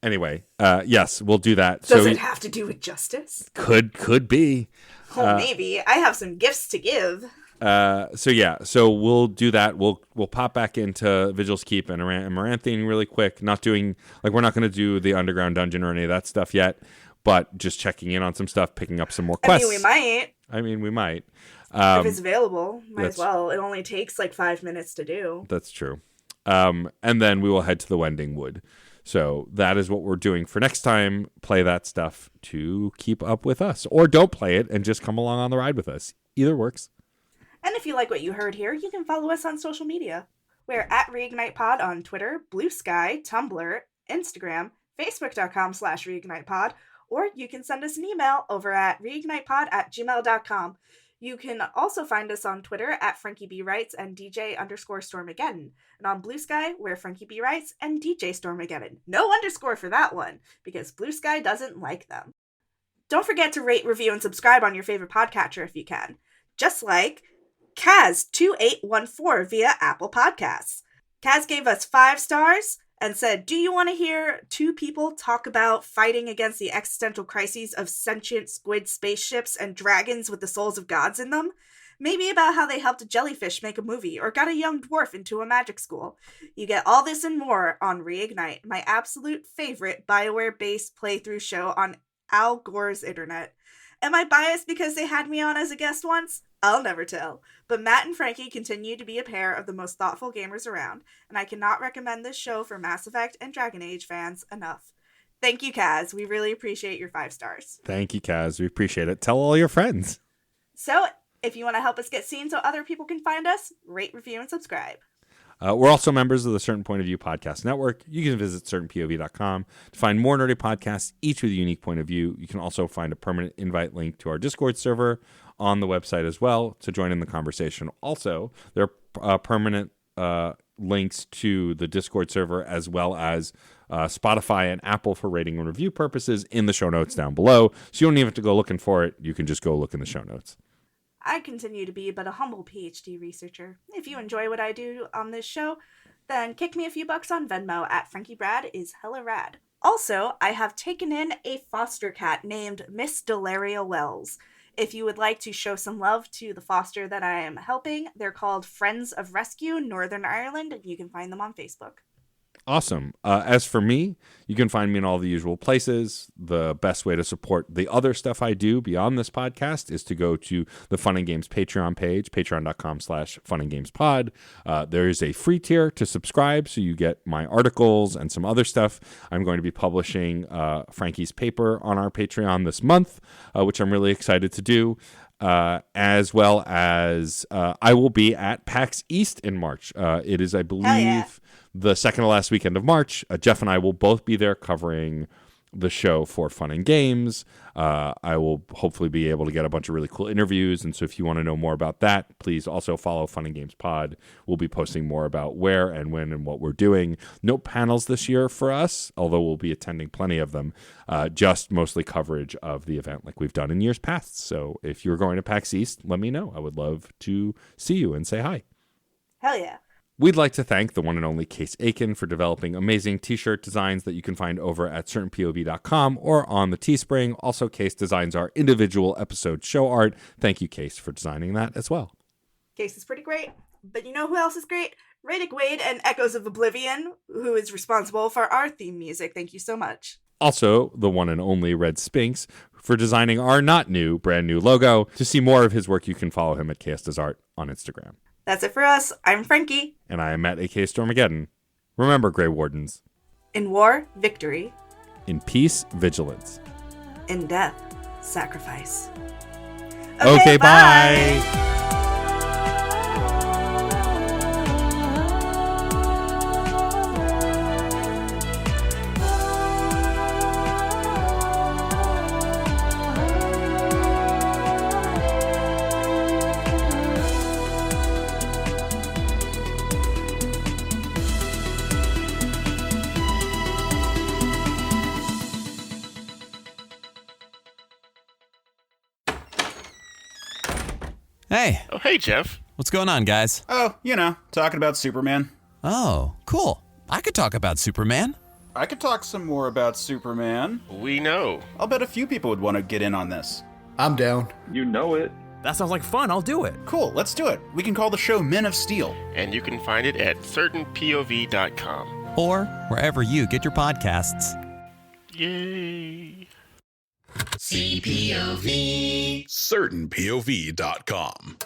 Anyway, yes, we'll do that. Does it have to do with justice? Could be. Maybe. I have some gifts to give. So we'll do that. We'll pop back into Vigil's Keep and Amaranthine really quick. Not doing, like, we're not going to do the underground dungeon or any of that stuff yet, but just checking in on some stuff, picking up some more quests. I mean, we might. If it's available, might as well. It only takes like 5 minutes to do. That's true. And then we will head to the Wending Wood. So that is what we're doing for next time. Play that stuff to keep up with us, or don't play it and just come along on the ride with us. Either works. And if you like what you heard here, you can follow us on social media. We're at ReignitePod on Twitter, Blue Sky, Tumblr, Instagram, Facebook.com/ReignitePod, or you can send us an email over at reignitepod@gmail.com. You can also find us on Twitter at Frankie B. Writes and DJ_Stormageddon. And on Blue Sky, we're Frankie B. Writes and DJ Stormageddon. No underscore for that one, because Blue Sky doesn't like them. Don't forget to rate, review, and subscribe on your favorite podcatcher if you can. Just like Kaz2814 via Apple Podcasts. Kaz gave us 5 stars and said, do you want to hear two people talk about fighting against the existential crises of sentient squid spaceships and dragons with the souls of gods in them? Maybe about how they helped a jellyfish make a movie or got a young dwarf into a magic school. You get all this and more on Reignite, my absolute favorite BioWare-based playthrough show on Al Gore's internet. Am I biased because they had me on as a guest once? I'll never tell. But Matt and Frankie continue to be a pair of the most thoughtful gamers around, and I cannot recommend this show for Mass Effect and Dragon Age fans enough. Thank you, Kaz. We really appreciate your 5 stars. Thank you, Kaz. We appreciate it. Tell all your friends. So, if you want to help us get seen so other people can find us, rate, review, and subscribe. We're also members of the Certain Point of View Podcast Network. You can visit certainpov.com to find more nerdy podcasts, each with a unique point of view. You can also find a permanent invite link to our Discord server on the website as well to join in the conversation. Also, there are permanent links to the Discord server as well as Spotify and Apple for rating and review purposes in the show notes down below. So you don't even have to go looking for it. You can just go look in the show notes. I continue to be but a humble PhD researcher. If you enjoy what I do on this show, then kick me a few bucks on Venmo at FrankieBrad is hella rad. Also, I have taken in a foster cat named Miss Delaria Wells. If you would like to show some love to the foster that I am helping, they're called Friends of Rescue Northern Ireland, and you can find them on Facebook. Awesome. As for me, you can find me in all the usual places. The best way to support the other stuff I do beyond this podcast is to go to the Fun and Games Patreon page, patreon.com/funandgamespod. There is a free tier to subscribe, so you get my articles and some other stuff. I'm going to be publishing Frankie's paper on our Patreon this month, which I'm really excited to do. As well as I will be at PAX East in March. It is, I believe, the second to last weekend of March. Jeff and I will both be there covering the show for Fun and Games. I will hopefully be able to get a bunch of really cool interviews. And so if you want to know more about that, please also follow Fun and Games Pod. We'll be posting more about where and when and what we're doing. No panels this year for us, although we'll be attending plenty of them. Just mostly coverage of the event like we've done in years past. So if you're going to PAX East, let me know. I would love to see you and say hi. Hell yeah. We'd like to thank the one and only Case Aiken for developing amazing t-shirt designs that you can find over at certainpov.com or on the Teespring. Also, Case designs our individual episode show art. Thank you, Case, for designing that as well. Case is pretty great, but you know who else is great? Radic Wade and Echoes of Oblivion, who is responsible for our theme music. Thank you so much. Also, the one and only Red Spinks for designing our brand new logo. To see more of his work, you can follow him at KSDoesArt on Instagram. That's it for us. I'm Frankie. And I am Matt, aka Stormageddon. Remember, Grey Wardens. In war, victory. In peace, vigilance. In death, sacrifice. Okay, bye. Hey. Oh, hey, Jeff. What's going on, guys? Oh, talking about Superman. Oh, cool. I could talk about Superman. I could talk some more about Superman. We know. I'll bet a few people would want to get in on this. I'm down. You know it. That sounds like fun. I'll do it. Cool, let's do it. We can call the show Men of Steel. And you can find it at certainpov.com. Or wherever you get your podcasts. Yay. CPOV. CertainPOV.com.